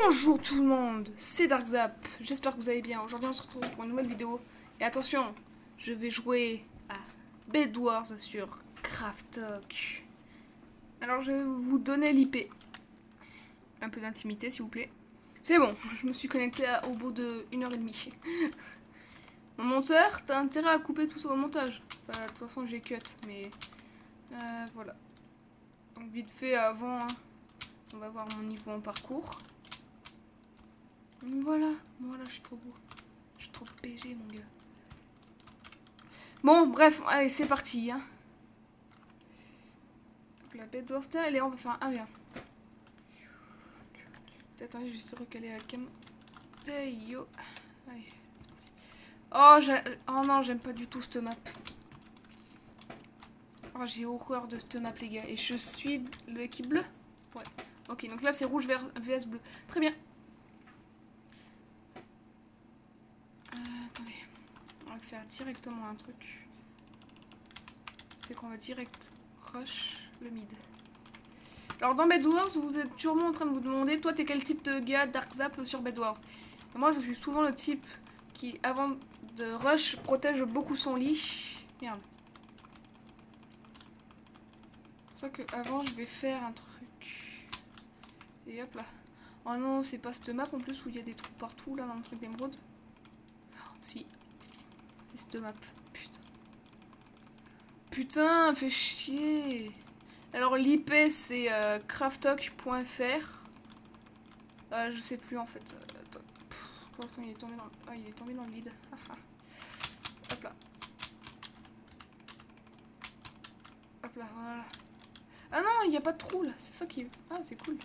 Bonjour tout le monde, c'est Darkzap, j'espère que vous allez bien. Aujourd'hui on se retrouve pour une nouvelle vidéo. Et attention, je vais jouer à Bed Wars sur Craftok. Alors je vais vous donner l'IP. Un peu d'intimité s'il vous plaît. C'est bon, je me suis connecté au bout de 1h30. Mon monteur, t'as intérêt à couper tout ça au montage. Enfin, de toute façon j'ai cut, mais voilà. Donc vite fait avant, hein, on va voir mon niveau en parcours. Voilà, je suis trop beau. Je suis trop PG, mon gars. Bon, bref, allez, c'est parti. Hein. Donc, la bête d'Orster, elle est, on va faire un 1v1. Attendez, je vais essayer de recaler la cam. Yo. Allez, c'est parti. Oh non, j'aime pas du tout cette map. Oh, j'ai horreur de cette map, les gars. Et je suis l'équipe bleue. Ouais. Ok, donc là, c'est rouge vs bleu. Très bien. Attendez. On va faire directement un truc. C'est qu'on va direct rush le mid. Alors dans Bed Wars, vous êtes sûrement en train de vous demander, toi t'es quel type de gars Darkzap sur Bed Wars? Moi je suis souvent le type qui avant de rush protège beaucoup son lit. Merde. C'est ça que avant je vais faire un truc. Et hop là. Oh non, c'est pas cette map en plus où il y a des trous partout là dans le truc d'émeraude. Oh, si. C'est cette map. Putain. Putain, fait chier. Alors l'IP c'est craftok.fr. Je sais plus en fait. Attends. Il est tombé dans... Ah, il est tombé dans le vide. Hop là. Hop là, voilà. Ah non, il n'y a pas de trou là. C'est ça qui... Ah, c'est cool.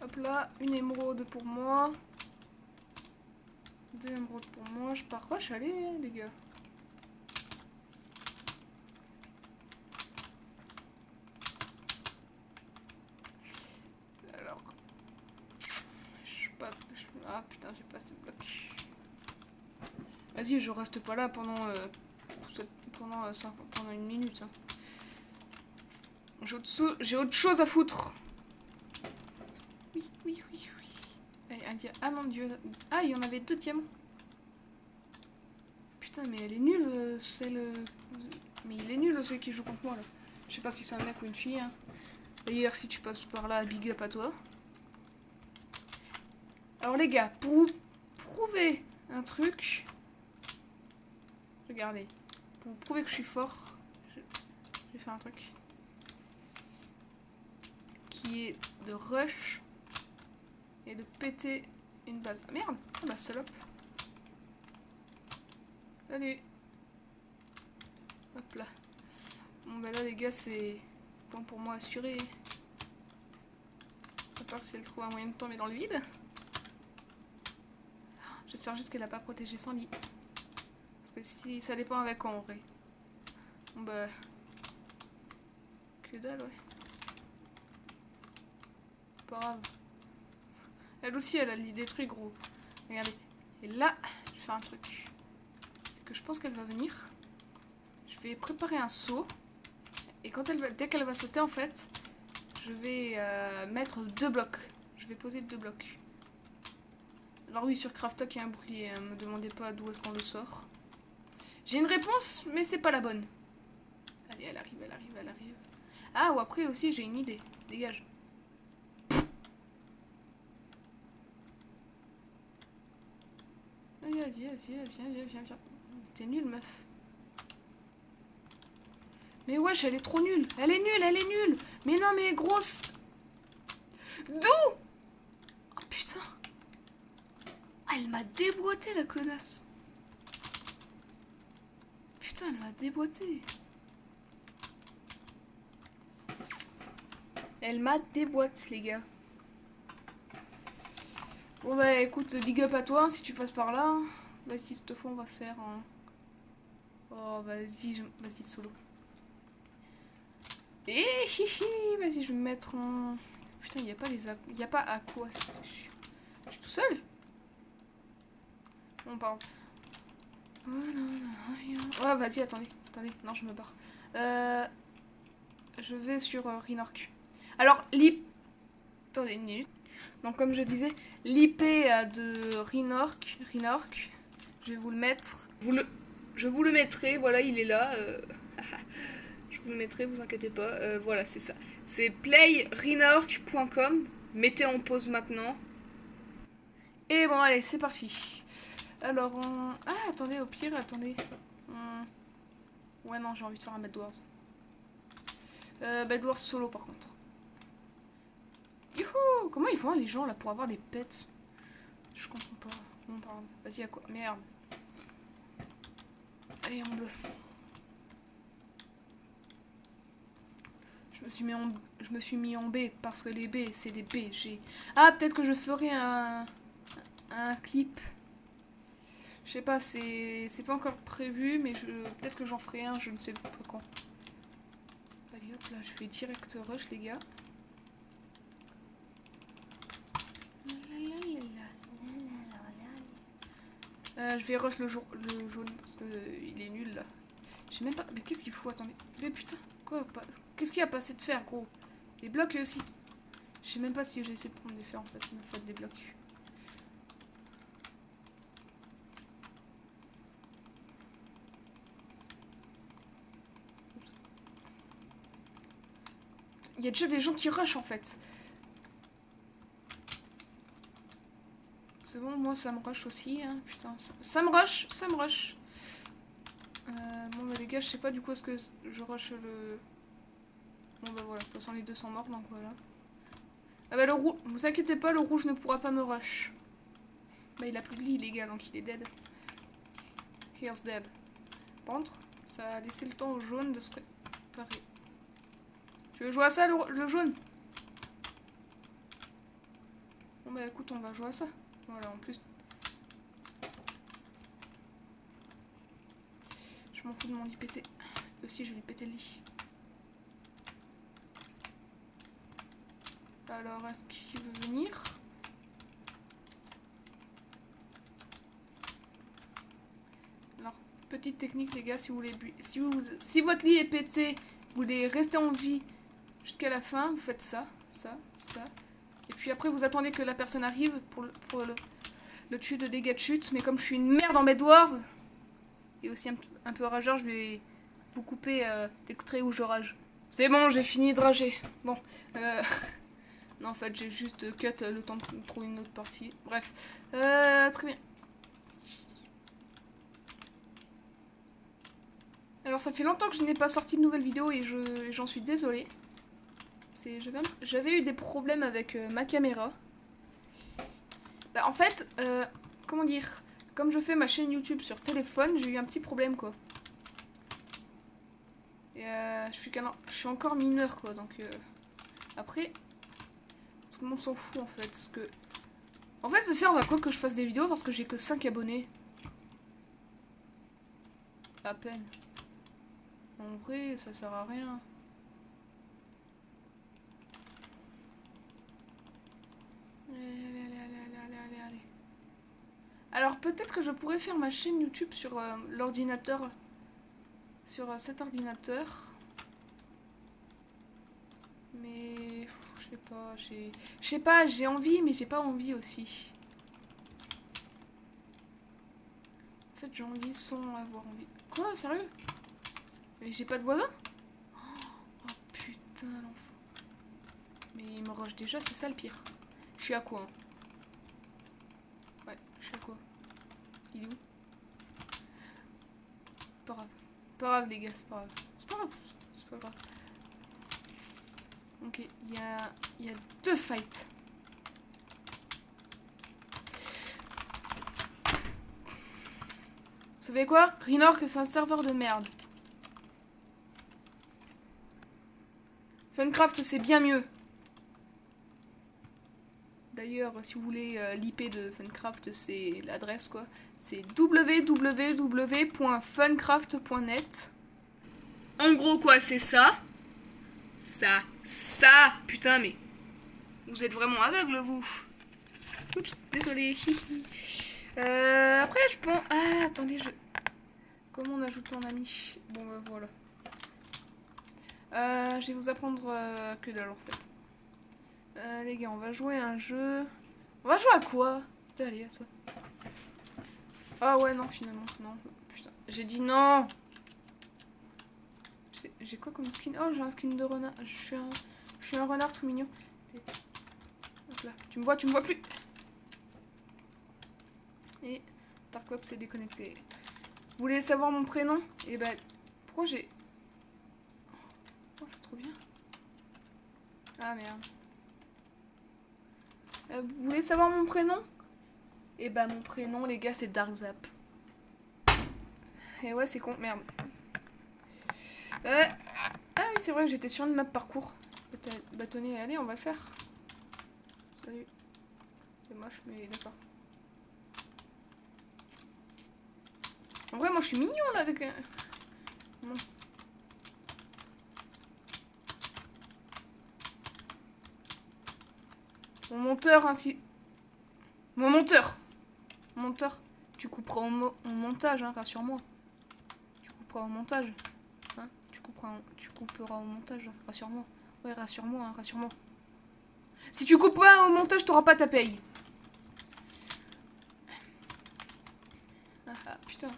Hop là, une émeraude pour moi. 2 émeraudes pour moi. Je pars rush, allez les gars. Ah putain, j'ai pas assez de blocs. Vas-y, je reste pas là pendant pendant une minute. Hein. J'ai autre chose à foutre. Oui. Allez, ah mon dieu. Ah, il y en avait 2 diamants. Putain, mais elle est nulle, celle... Mais il est nul, celui qui joue contre moi, là. Je sais pas si c'est un mec ou une fille. Hein. D'ailleurs, si tu passes par là, big up à toi. Alors les gars, pour vous prouver un truc, regardez, pour vous prouver que je suis fort, je vais faire un truc qui est de rush et de péter une base. Ah merde, ah bah salope. Salut. Hop là. Bon bah là les gars c'est bon pour moi assuré. À part si elle trouve un moyen de tomber dans le vide. J'espère juste qu'elle a pas protégé son lit. Parce que si ça dépend avec quoi en vrai. Bon bah. Que dalle, ouais. Pas grave. Elle aussi, elle a le lit détruit, gros. Regardez. Et là, je vais faire un truc. C'est que je pense qu'elle va venir. Je vais préparer un saut. Et quand dès qu'elle va sauter, en fait, je vais mettre 2 blocs. Je vais poser 2 blocs. Alors oui, sur Craftok, il y a un bouclier. Ne me demandez pas d'où est-ce qu'on le sort. J'ai une réponse, mais c'est pas la bonne. Allez, elle arrive. Ah, ou après aussi, j'ai une idée. Dégage. Vas-y, viens. T'es nulle, meuf. Mais wesh, elle est trop nulle. Elle est nulle. Mais non, mais grosse. D'où? Oh putain. Ah, elle m'a déboîté, la connasse. Putain, elle m'a déboîté. Elle m'a déboîté, les gars. Bon bah écoute, big up à toi, si tu passes par là. Vas-y, cette fois, on va faire un... Oh, vas-y, solo. Et vas-y, je vais me mettre en... Putain, il n'y a pas les... Il n'y a pas à quoi. Je suis tout seul. On parle. Oh, vas-y, attendez. Non, je me barre. Je vais sur Rinork. Alors, attendez une minute. Donc comme je disais, l'IP de Rinork, je vais vous le mettre. Je vous le mettrai, voilà, il est là. Je vous le mettrai, vous inquiétez pas. Voilà, c'est ça. C'est playrinork.com. Mettez en pause maintenant. Et bon, allez, c'est parti. Alors, ah, attendez, au pire, attendez. Ouais, non, j'ai envie de faire un Bed Wars. Bed Wars solo, par contre. Youhou! Comment ils font les gens, là, pour avoir des pets? Je comprends pas. Bon, pardon. Vas-y, à quoi? Merde. Allez, en bleu. Je me suis mis en B parce que les B, c'est des B. Ah, peut-être que je ferai un clip. Je sais pas, c'est pas encore prévu, mais peut-être que j'en ferai un, je ne sais pas quand. Allez, hop là, je fais direct rush, les gars. Je vais rush le jaune parce que il est nul là. Je sais même pas. Mais qu'est-ce qu'il faut? Attendez. Mais putain, quoi? Qu'est-ce qu'il y a pas assez de fer, gros? Les blocs aussi. Je sais même pas si j'ai essayé de prendre des fers en fait, une fois des blocs. Oups. Il y a déjà des gens qui rushent en fait. C'est bon, moi ça me rush aussi, hein, putain. Ça me rush, ça me rush. Bon bah les gars, je sais pas du coup est-ce que je rush le... Bon bah voilà, de toute façon les deux sont morts, donc voilà. Ah bah le rouge, vous inquiétez pas, le rouge ne pourra pas me rush. Bah il a plus de lit les gars, donc il est dead. Here's dead. Par contre, ça a laissé le temps au jaune de se préparer. Tu veux jouer à ça le jaune? Bon bah écoute, on va jouer à ça. Voilà, en plus... Je m'en fous de mon lit pété. Aussi, je vais lui péter le lit. Alors, est-ce qu'il veut venir? Alors, petite technique, les gars, si vous voulez... Si votre lit est pété, vous voulez rester en vie jusqu'à la fin, vous faites ça, ça, ça. Et puis après, vous attendez que la personne arrive pour le tuer de dégâts de chute. Mais comme je suis une merde en Bed Wars, et aussi un peu rageur, je vais vous couper d'extrait où je rage. C'est bon, j'ai fini de rager. Bon, non, en fait, j'ai juste cut le temps de trouver une autre partie. Bref, très bien. Alors, ça fait longtemps que je n'ai pas sorti de nouvelles vidéos et j'en suis désolée. J'avais eu des problèmes avec ma caméra. Bah, en fait, comment dire, comme je fais ma chaîne YouTube sur téléphone, j'ai eu un petit problème quoi. Et je suis encore mineur quoi, donc après, tout le monde s'en fout en fait. Parce que... En fait, ça sert à quoi que je fasse des vidéos parce que j'ai que 5 abonnés. À peine. En vrai, ça sert à rien. Allez. Alors peut-être que je pourrais faire ma chaîne YouTube sur l'ordinateur. Sur cet ordinateur. Mais je sais pas, j'ai envie mais j'ai pas envie aussi. En fait j'ai envie sans avoir envie. Quoi, sérieux? Mais j'ai pas de voisin? Oh putain l'enfant. Mais il me rush déjà, c'est ça le pire. Je suis à quoi hein? Ouais, je suis à quoi? Il est où? Pas grave. Pas grave les gars, c'est pas grave. C'est pas grave. C'est pas grave. Ok, il y a 2 fights. Vous savez quoi? Rinork, c'est un serveur de merde. Funcraft, c'est bien mieux. D'ailleurs, si vous voulez l'IP de Funcraft, c'est l'adresse quoi. C'est www.funcraft.net. En gros quoi, c'est ça. Ça. Putain, mais vous êtes vraiment aveugle vous. Oups, désolé. Après, je pense... Ah, attendez, comment on ajoute un ami? Bon, bah voilà. Je vais vous apprendre que dalle en fait. Les gars, on va jouer à un jeu. On va jouer à quoi? Allez, à ça. Ah ouais, non, finalement. Non, putain. J'ai dit non. J'ai quoi comme skin? Oh, j'ai un skin de renard. Je suis un renard tout mignon. Hop là. Tu me vois plus. Et Dark Club s'est déconnecté. Vous voulez savoir mon prénom? Et ben, pourquoi j'ai... Oh, c'est trop bien. Ah merde. Vous voulez savoir mon prénom? Et bah mon prénom les gars c'est Darkzap. Et ouais c'est con, merde. Ah oui c'est vrai j'étais sur une map parcours. Bâtonné, allez on va le faire. Salut. C'est moche mais d'accord. En vrai moi je suis mignon là avec... Bon. Mon monteur ainsi... Mon monteur, tu couperas au montage, hein, rassure-moi. Tu couperas au montage. Hein, tu couperas au montage, rassure-moi. Ouais, rassure-moi, hein, rassure-moi. Si tu coupes pas au montage, t'auras pas ta paye. Ah, putain.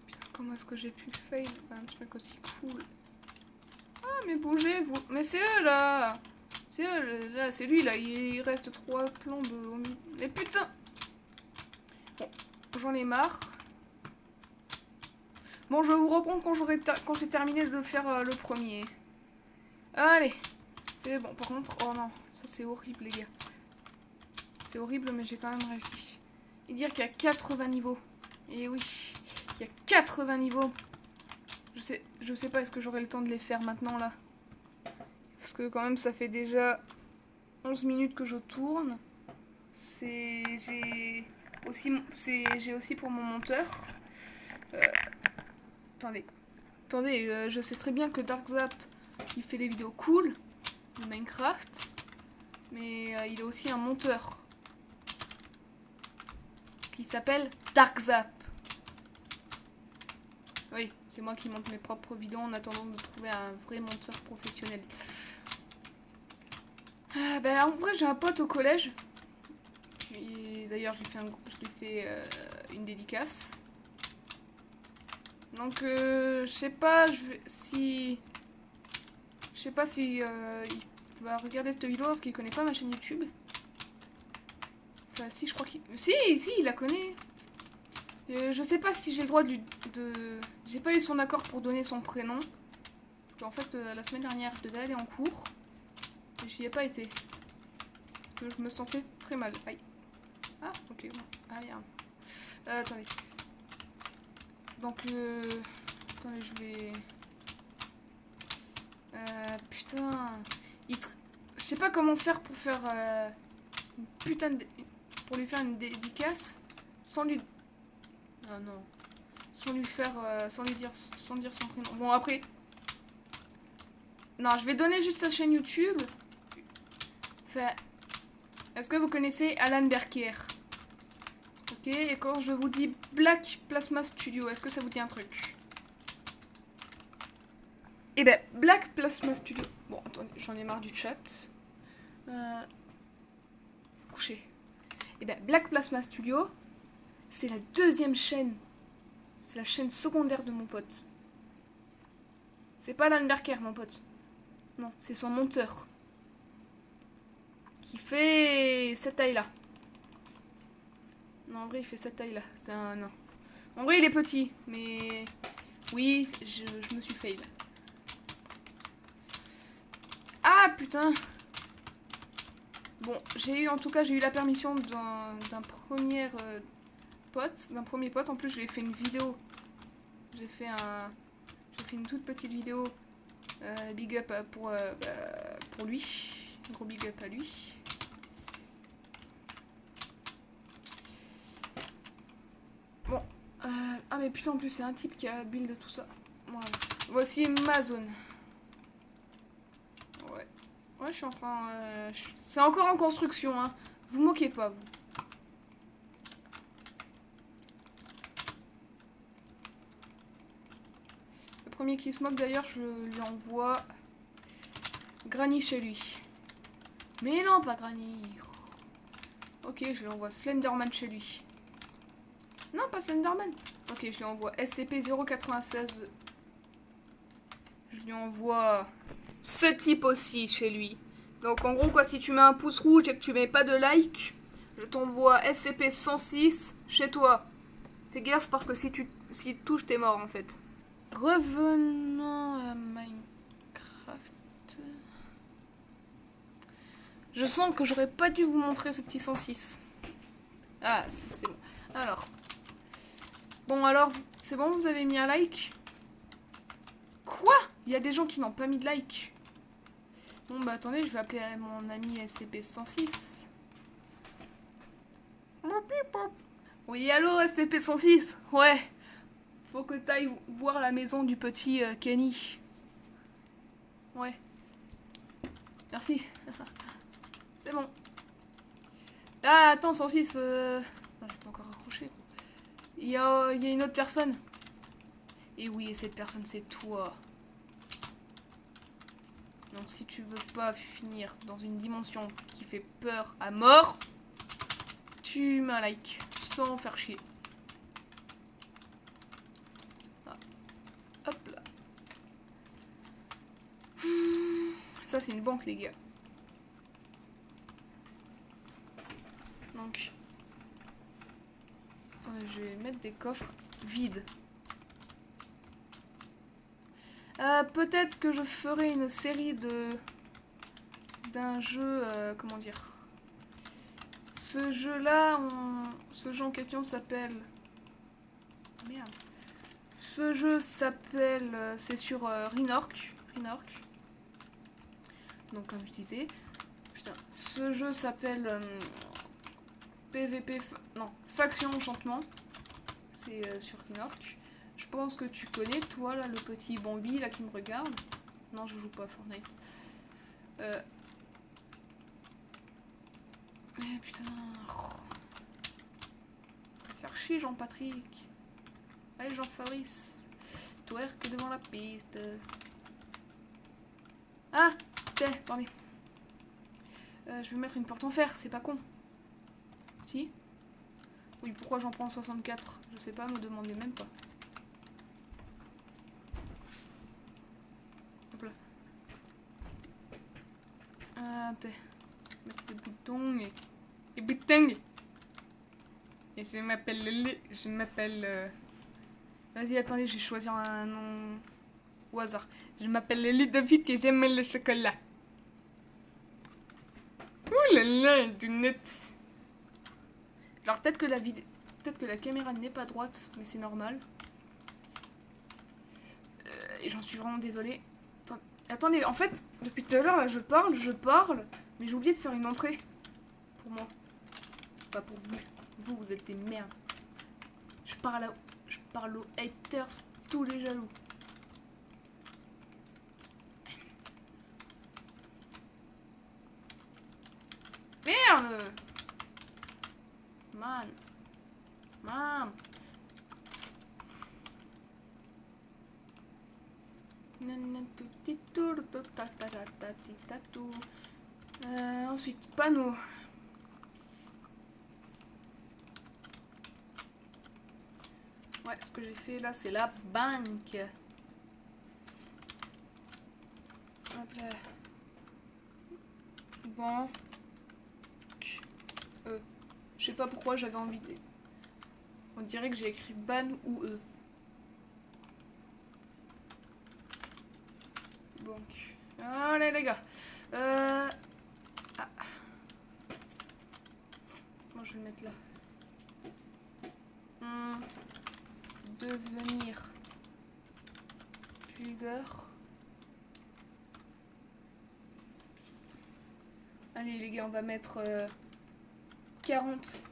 Putain, comment est-ce que j'ai pu fail un truc aussi cool? Ah, mais bougez-vous. Mais c'est eux, là. C'est eux, là, c'est lui, là. Il reste 3 plombes au milieu. Mais putain. Bon, j'en ai marre. Bon, je vais vous reprendre quand j'ai terminé de faire le premier. Allez. C'est bon, par contre... Oh non, ça c'est horrible, les gars. C'est horrible, mais j'ai quand même réussi. Et dire qu'il y a 80 niveaux. Et oui, il y a 80 niveaux. Je sais pas, est-ce que j'aurai le temps de les faire maintenant, là? Parce que quand même, ça fait déjà 11 minutes que je tourne. J'ai aussi pour mon monteur. Attendez, je sais très bien que Darkzap, il fait des vidéos cool de Minecraft, mais il a aussi un monteur qui s'appelle Darkzap. Oui, c'est moi qui monte mes propres vidéos en attendant de trouver un vrai monteur professionnel. En vrai, j'ai un pote au collège. D'ailleurs, je lui fais une dédicace. Donc, je sais pas si il va regarder cette vidéo parce qu'il connaît pas ma chaîne YouTube. Enfin, si, je crois qu'il... Si, il la connaît. Je sais pas si j'ai le droit de... J'ai pas eu son accord pour donner son prénom. Parce qu'en fait, la semaine dernière, je devais aller en cours. Et je n'y ai pas été. Parce que je me sentais très mal. Aïe. Ah, ok, bon. Ah, merde. Attendez. Donc, attendez, je vais... putain... Je sais pas comment faire pour faire... une putain de... Pour lui faire une dédicace sans lui... Ah non. Sans lui faire... sans dire son prénom. Bon, après... Non, je vais donner juste sa chaîne YouTube. Enfin... Est-ce que vous connaissez Alan Berkier? Ok, et quand je vous dis Black Plasma Studio, est-ce que ça vous dit un truc? Eh ben, Black Plasma Studio... Bon, attendez, j'en ai marre du chat. Couché. Eh ben, Black Plasma Studio, c'est la deuxième chaîne. C'est la chaîne secondaire de mon pote. C'est pas Alan Berker, mon pote. Non, c'est son monteur. Qui fait cette taille-là. Non, en vrai, il fait cette taille-là. C'est un nain. En vrai, il est petit, mais... Oui, je me suis fail. Ah, putain. Bon, en tout cas, j'ai eu la permission d'un premier pote. En plus, je lui ai fait une vidéo. J'ai fait une toute petite vidéo. Big up pour lui. Gros big up à lui. Bon. Ah, mais putain, en plus, c'est un type qui a build tout ça. Voilà. Voici ma zone. Ouais, je suis en train... c'est encore en construction, hein. Vous moquez pas, vous. Le premier qui se moque, d'ailleurs, je lui envoie Granny chez lui. Mais non, pas Granny. Ok, je lui envoie Slenderman chez lui. Non, pas Slenderman. Ok, je lui envoie SCP-096. Je lui envoie ce type aussi chez lui. Donc en gros, quoi, si tu mets un pouce rouge et que tu mets pas de like, je t'envoie SCP-106 chez toi. Fais gaffe parce que si tu touches, t'es mort en fait. Revenons à Minecraft. Je sens que j'aurais pas dû vous montrer ce petit 106. Ah, c'est bon. Alors. Bon, alors, c'est bon, vous avez mis un like? Quoi? Il y a des gens qui n'ont pas mis de like. Bon, bah attendez, je vais appeler mon ami SCP-106. Oui, allô, SCP-106? Ouais. Faut que t'ailles voir la maison du petit Kenny. Ouais. Merci. C'est bon. Ah, attends, 106. Non, j'ai pas encore accroché. Il y a une autre personne. Et oui, et cette personne, c'est toi. Donc, si tu veux pas finir dans une dimension qui fait peur à mort, tu mets un like sans faire chier. Ah. Hop là. Ça, c'est une banque, les gars. Donc, attendez, je vais mettre des coffres vides. Peut-être que je ferai une série d'un jeu, comment dire. Ce jeu-là, ce jeu en question s'appelle... Merde. Ce jeu s'appelle... c'est sur Rinork. Donc comme je disais... Putain, ce jeu s'appelle... PVP... Non, Faction Enchantement. C'est sur Rinork. Je pense que tu connais, toi, là, le petit Bambi, là, qui me regarde. Non, je joue pas à Fortnite. Mais putain... Faire chier, Jean-Patrick. Allez, Jean-Fabrice. Twerk devant la piste. Ah, tiens, attendez. Je vais mettre une porte en fer, c'est pas con. Si? Oui, pourquoi j'en prends 64? Je sais pas, me demandez même pas. Hop là. Attends. Mettre des boutons et... Des boutons. Et je m'appelle... Vas-y, attendez, je vais choisir un nom au hasard. Je m'appelle Ludovic et j'aime le chocolat. Ouh là là, du net. Alors peut-être que la caméra n'est pas droite, mais c'est normal. Et j'en suis vraiment désolée. Attendez, en fait, depuis tout à l'heure, là, je parle, mais j'ai oublié de faire une entrée. Pour moi. Pas pour vous. Vous êtes des merdes. Je parle aux haters, tous les jaloux. Merde! Man. Ensuite, panneau. Ouais, ce que j'ai fait là, c'est la banque. Hop là. Bon. Je sais pas pourquoi j'avais envie de... On dirait que j'ai écrit ban ou e. Donc. Allez les gars. Ah. Moi je vais le mettre là. Devenir builder. Allez les gars, on va mettre 40.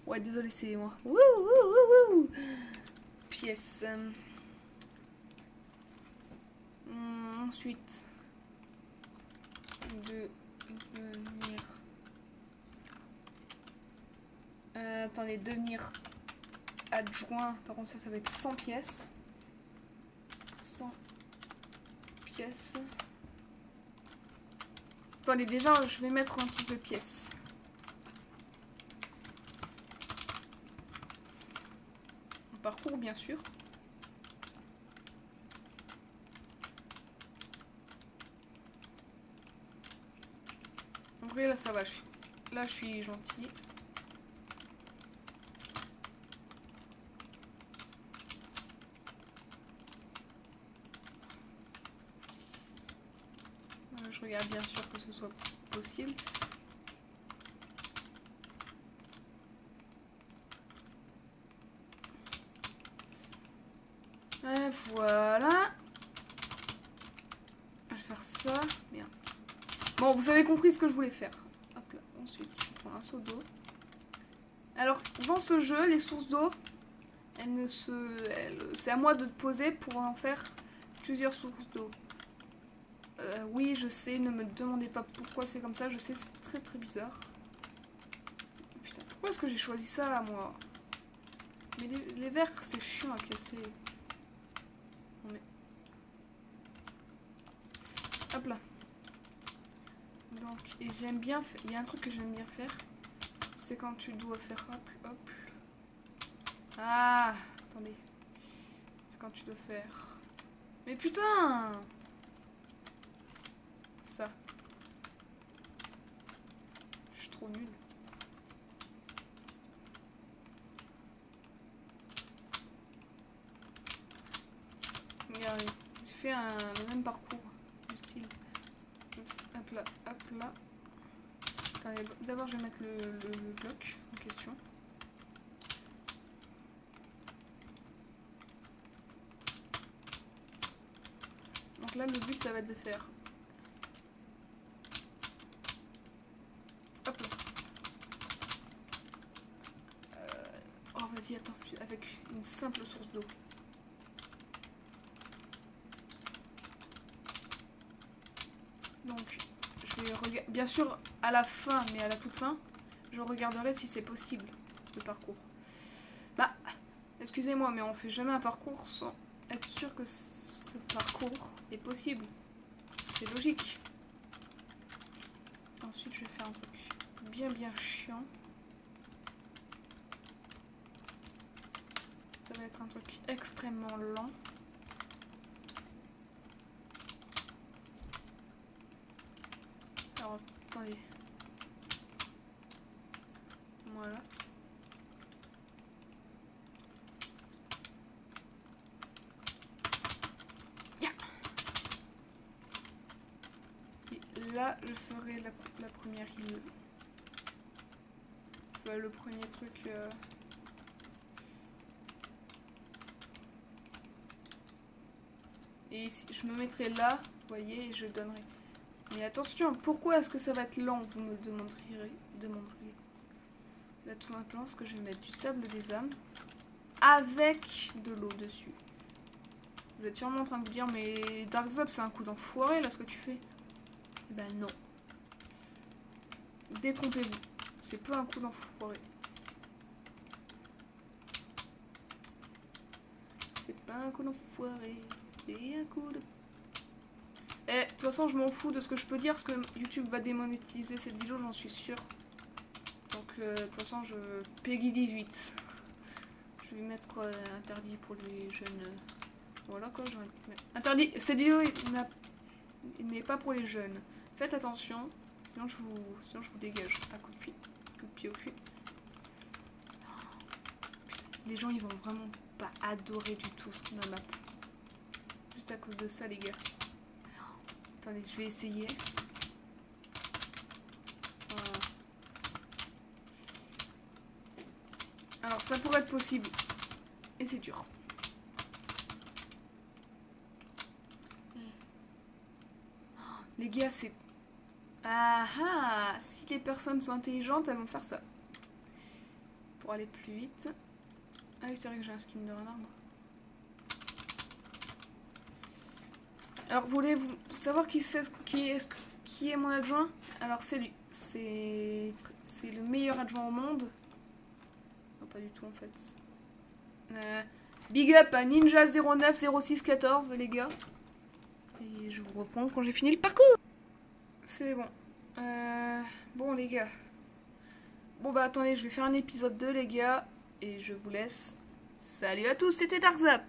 Ouais, désolé, c'est moi. Wouh. Pièce. Ensuite, devenir... attendez, devenir adjoint. Par contre, ça va être 100 pièces. 100 pièces. Attendez, déjà, je vais mettre un truc de pièces. On parcourt, bien sûr. En vrai, là, ça va. Là, je suis gentille. Je regarde bien sûr que ce soit possible. Et voilà. Je vais faire ça. Bien. Bon, vous avez compris ce que je voulais faire. Hop là. Ensuite, je prends un seau d'eau. Alors, dans ce jeu, les sources d'eau, c'est à moi de poser pour en faire plusieurs sources d'eau. Oui, je sais, ne me demandez pas pourquoi c'est comme ça, je sais, c'est très très bizarre. Putain, pourquoi est-ce que j'ai choisi ça, moi? Mais les verres, c'est chiant à casser. On met... Hop là. Donc, et j'aime bien... Il y a un truc que j'aime bien faire, c'est quand tu dois faire hop, hop. Ah, attendez. C'est quand tu dois faire... Mais putain! Ça. Je suis trop nulle. Regardez, j'ai fait le même parcours du style. Hop là, hop là. Attendez, d'abord je vais mettre le bloc en question. Donc là, le but, ça va être de faire... Hop là. Oh, vas-y, attends, avec une simple source d'eau. Donc, je vais regarder... Bien sûr, à la fin, mais à la toute fin, je regarderai si c'est possible, le parcours. Bah, excusez-moi, mais on fait jamais un parcours sans être sûr que ce parcours est possible. C'est logique. Ensuite, je vais faire un truc bien chiant. Ça va être un truc extrêmement lent. Alors, attendez. Voilà. Yeah. Et là, je ferai la première île. Enfin, le premier truc... Et ici, je me mettrai là, vous voyez, et je donnerai. Mais attention, pourquoi est-ce que ça va être lent, vous me demanderiez. Là, tout simplement, parce que je vais mettre du sable des âmes avec de l'eau dessus. Vous êtes sûrement en train de vous dire, mais Darkzap, c'est un coup d'enfoiré, là, ce que tu fais. Eh ben non. Détrompez-vous. C'est pas un coup d'enfoiré. C'est pas un coup d'enfoiré. C'est un coup de... Eh, de toute façon, je m'en fous de ce que je peux dire, parce que YouTube va démonétiser cette vidéo, j'en suis sûre. Donc, de toute façon, Peggy 18. Je vais mettre interdit pour les jeunes. Voilà quoi, interdit. Cette vidéo n'est pas pour les jeunes. Faites attention, sinon je vous dégage. Un coup de pied au cul. Putain, les gens, ils vont vraiment pas adorer du tout ce qu'on a map. Juste à cause de ça, les gars. Attendez, je vais essayer. Ça... Alors, ça pourrait être possible. Et c'est dur. Les gars, c'est... Ah ah! Si les personnes sont intelligentes, elles vont faire ça. Pour aller plus vite. Ah oui, c'est vrai que j'ai un skin de renard, moi. Alors, voulez-vous savoir qui est mon adjoint? Alors, c'est lui. C'est le meilleur adjoint au monde. Non, pas du tout, en fait. Big up à Ninja090614, les gars. Et je vous reprends quand j'ai fini le parcours. C'est bon. Bon, les gars. Bon, bah, attendez, je vais faire un épisode 2, les gars. Et je vous laisse. Salut à tous, c'était Darkzap.